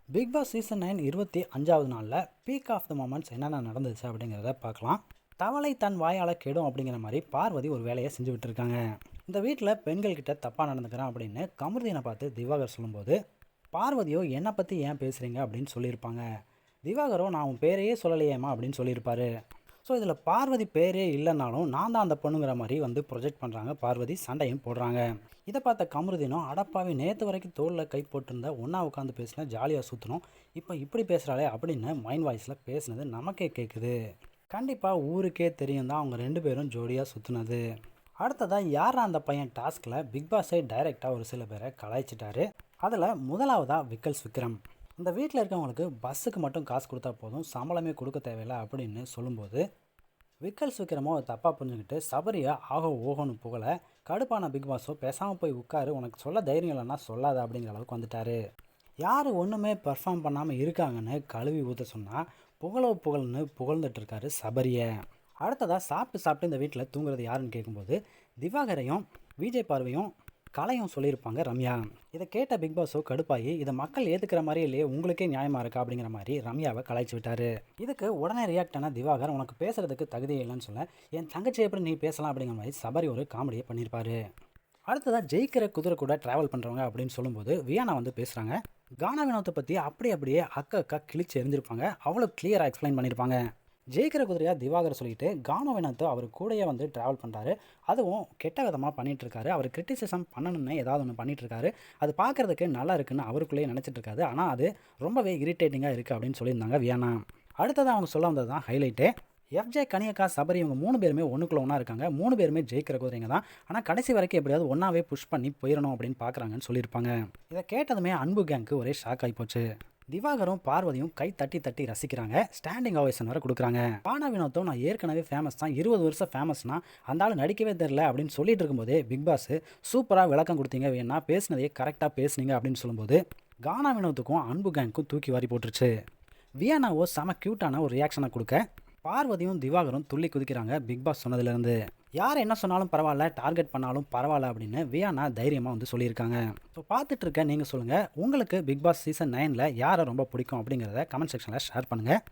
Big Boss season 9 25வது நாளில் peak of the moments என்னென்ன நடந்துச்சு அப்படிங்கிறத பார்க்கலாம். தவளை தன் வாயால் கெடும் அப்படிங்கிற மாதிரி பார்வதி ஒரு வேலையை செஞ்சு விட்டுருக்காங்க. இந்த வீட்டில் பெண்கள்கிட்ட தப்பாக நடந்துக்கிறான் அப்படின்னு கமருதீனை பார்த்து திவாகர் சொல்லும்போது, பார்வதியோ என்னை பற்றி ஏன் பேசுகிறீங்க அப்படின்னு சொல்லியிருப்பாங்க. திவாகரோ நான் உன் பேரையே சொல்லலையேம்மா அப்படின்னு சொல்லியிருப்பாரு. ஸோ இதில் பார்வதி பேரே இல்லைனாலும் நான் தான் அந்த பொண்ணுங்கிற மாதிரி வந்து ப்ரொஜெக்ட் பண்ணுறாங்க. பார்வதி சண்டையும் போடுறாங்க. இதை பார்த்த கமருதீனும் அடப்பாவி நேற்று வரைக்கும் தோளில் கை போட்டிருந்த ஒன்றா உட்காந்து பேசினா ஜாலியாக சுற்றணும், இப்போ இப்படி பேசுகிறாளே அப்படின்னு மைண்ட் வாய்ஸில் பேசுனது நமக்கே கேட்குது. கண்டிப்பாக ஊருக்கே தெரியும் தான் அவங்க ரெண்டு பேரும் ஜோடியாக சுற்றுனது. அடுத்ததாக யாரா அந்த பையன் டாஸ்கில் பிக் பாஸை டைரெக்டாக ஒரு சில பேரை கலாய்ச்சிட்டாரு. அதில் முதலாவதாக விக்கல்ஸ் விக்ரம். இந்த வீட்டில் இருக்கவங்களுக்கு பஸ்ஸுக்கு மட்டும் காசு கொடுத்தா போதும், சம்பளமே கொடுக்க தேவையில்லை அப்படின்னு சொல்லும்போது விக்கல்ஸ் விக்ரமோ தப்பாக புரிஞ்சுக்கிட்டு சபரியை ஆகோ ஓகோன்னு புகழ கடுப்பான பிக் பாஸோ பேசாமல் போய் உட்காரு, உனக்கு சொல்ல தைரியம் இல்லைன்னா சொல்லாத அப்படிங்கிற அளவுக்கு வந்துட்டாரு. யார் ஒன்றுமே பெர்ஃபார்ம் பண்ணாமல் இருக்காங்கன்னு கழுவி ஊற்ற சொன்னால் புகழ்னு புகழ்ந்துட்டு இருக்காரு சபரியை. அடுத்ததாக சாப்பிட்டு இந்த வீட்டில் தூங்குறது யாருன்னு கேட்கும்போது திவாகரையும் விஜய் பார்வையும் கலையும் சொல்லியிருப்பாங்க ரம்யா. இதை கேட்ட பிக் பாஸோ கடுப்பாகி இதை மக்கள் ஏற்றுக்கிற மாதிரி இல்லையே, உங்களுக்கே நியாயமாக இருக்கா அப்படிங்கிற மாதிரி ரம்யாவை கலாய்ச்சி விட்டாரு. இதுக்கு உடனே ரியாக்ட் ஆன திவாகர் உனக்கு பேசுறதுக்கு தகுதி இல்லைன்னு சொல்ல என் தங்கச்சி எப்படி நீ பேசலாம் அப்படிங்கிற மாதிரி சபரி ஒரு காமெடியை பண்ணியிருப்பாரு. அடுத்ததாக ஜெயிக்கிற குதிரை கூட ட்ராவல் பண்ணுறவங்க அப்படின்னு சொல்லும்போது வியானா வந்து பேசுகிறாங்க. கானா வினோத்தை பற்றி அப்படியே அக்கா கிழிச்சு எரிஞ்சிருப்பாங்க, அவ்வளோ கிளியராக எக்ஸ்பிளைன் பண்ணியிருப்பாங்க. ஜெயிக்கிற குதிரையாக திவாகர் சொல்லிட்டு கானா வினோத்தை அவர் கூடயே வந்து ட்ராவல் பண்ணுறாரு, அதுவும் கெட்ட விதமாக பண்ணிகிட்ருக்காரு. அவர் கிரிட்டிசிசம் பண்ணணும்னு ஏதாவது ஒன்று பண்ணிகிட்ருக்காரு, அது பார்க்குறதுக்கு நல்லா இருக்குன்னு அவருக்குள்ளேயே நினச்சிட்டு இருக்காரு. ஆனால் அது ரொம்பவே இரிட்டேட்டிங்காக இருக்குது அப்படின்னு சொல்லியிருந்தாங்க வியானா. அடுத்ததாக அவங்க சொல்ல வந்தது தான் ஹைலைட்டு. எஃப்ஜே, கனியக்கா, சபரி இவங்க 3 பேருமே ஒன்றுக்குள்ள ஒன்றா இருக்காங்க. 3 பேருமே ஜெயிக்கிற குதிரைங்க தான், ஆனால் கடைசி வரைக்கும் எப்படியாவது ஒன்றாவே புஷ் பண்ணி போயிடணும் அப்படின்னு பார்க்குறாங்கன்னு சொல்லியிருப்பாங்க. இதை கேட்டதுமே அன்பு கேங்க்கு ஒரே ஷாக் ஆகி போச்சு. திவாகரும் பார்வதியும் கை தட்டி ரசிக்கிறாங்க, ஸ்டாண்டிங் ஓவேஷன் வர கொடுக்குறாங்க. கானா வினோத்தும் நான் ஏற்கனவே ஃபேமஸ் தான், 20 வருஷம் ஃபேமஸ்னா அந்த ஆள் நடிக்கவே தெரில அப்படின்னு சொல்லிட்டு இருக்கும்போதே பிக் பாஸ் சூப்பராக விளக்கம் கொடுத்தீங்க, வேணா பேசுனதையே கரெக்டாக பேசுனீங்க அப்படின்னு சொல்லும்போது கானா வினோத்துக்கும் அன்பு கேங்க்கும் தூக்கி வாரி போட்டுருச்சு. வியானாவோ செம க்யூட்டான ஒரு ரியாக்ஷனை கொடுக்க பார்வதியும் திவாகரும் துள்ளி குதிக்கிறாங்க. பிக் பாஸ் சொன்னதுலேருந்து யார் என்ன சொன்னாலும் பரவாயில்ல, டார்கெட் பண்ணாலும் பரவாயில்ல அப்படின்னு வியானா தைரியமாக வந்து சொல்லியிருக்காங்க. ஸோ பார்த்துட்டு இருக்க நீங்கள் சொல்லுங்கள், உங்களுக்கு பிக் பாஸ் சீசன் 9ல் யாரை ரொம்ப பிடிக்கும் அப்படிங்கிறத கமெண்ட் செக்ஷனில் ஷேர் பண்ணுங்கள்.